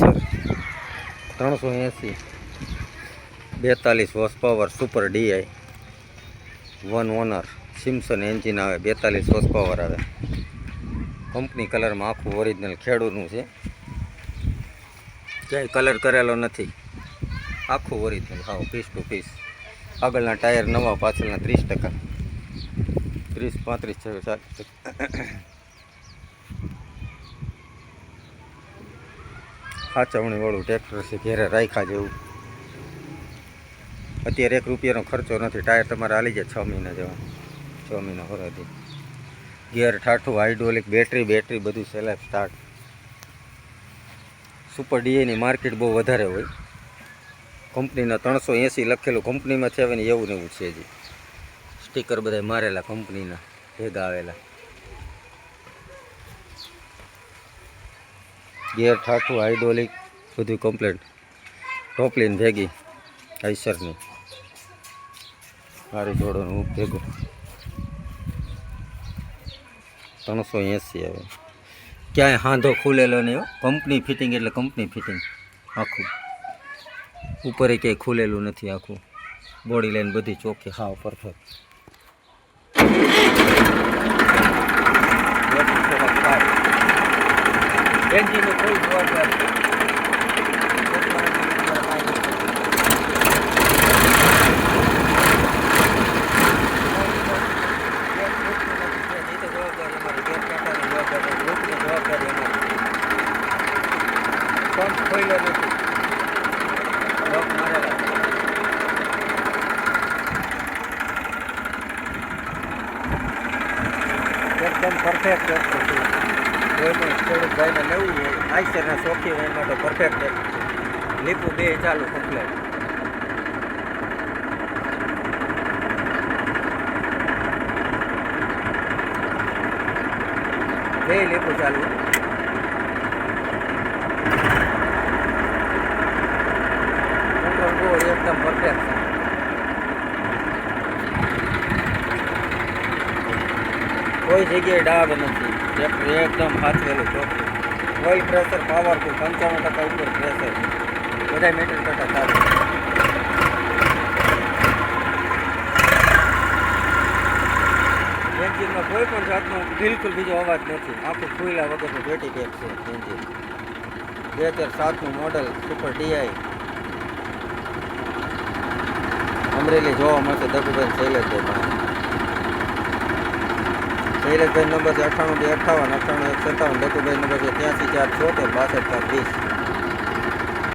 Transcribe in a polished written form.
Eicher 380 42 horse power super DI 1 owner Simpson engine આવે 42 horse power આવે company કલરમાં આખું ઓરિજિનલ ખેડૂતનું છે ક્યાંય કલર કરેલો નથી આખું ઓરિજિનલ હાવ પીસ ટુ પીસ આગળના ટાયર નવા પાછળના 30% 30 35 સાચવણીવાળું ટ્રેક્ટર છે ઘેરે રાખ્યા જેવું અત્યારે 1 રૂપિયાનો ખર્ચો નથી ટાયર તમારે હાલી જાય 6 મહિના જેવા 6 મહિના હોરાથી ગિયર ઠાઠું હાઇડ્રોલિક બેટરી બધું સેલ્ફ સ્ટાર્ટ સુપર ડીઆઈની માર્કેટ બહુ વધારે હોય કંપનીના 380 લખેલું કંપનીમાં છે હવે ને એવું ને એવું છે હજી સ્ટીકર બધા મારેલા કંપનીના ભેગા આવેલા ગિયર ઠાઠું હાઇડ્રોલિક બધું કમ્પ્લેટ ટોપલીન ભેગી આઈસરની મારી જોડોનું ભેગું 380 આવે ક્યાંય હાંધો ખુલેલો નહીં હો કંપની ફિટિંગ એટલે કંપની ફિટિંગ આખું ઉપરે ક્યાંય ખુલેલું નથી આખું બોડી લાઈન બધી ચોખ્ખી હાવ પરફેક્ટ એન્જિનનું કોઈ જોરદાર છે એકદમ પરફેક્ટ ટ્રેક્ટર છે કોઈ પણ ખેડૂત ભાઈને લેવું હોય આઈસરના શોખીન એના માટે પરફેક્ટ ટ્રેક્ટર છે લીપું 2 ચાલુ કમ્પ્લેટ બે લીપું ચાલુ એકદમ પરફેક્ટ કોઈ જગ્યાએ ડાઘ નથી ટ્રેક્ટર એકદમ હાથવેલું ચોખ્ખું ઓઇલ પ્રેશર પાવરફુલ 55% ઉપર પ્રેશર બધા મીટર કરતાં સારું એન્જિનમાં કોઈ પણ જાતનો બિલકુલ બીજો અવાજ નથી આખું ખુલ્લા વગરનું બેટી પેક છે એન્જિન 2007નું મોડલ સુપર ડીઆઈ અમરેલી જોવા મળશે દગુભાઈ શૈલેષભાઈ શૈલેષભાઈ નંબર છે 98 258 98 157 દગુભાઈ નંબર છે 83 476 62 420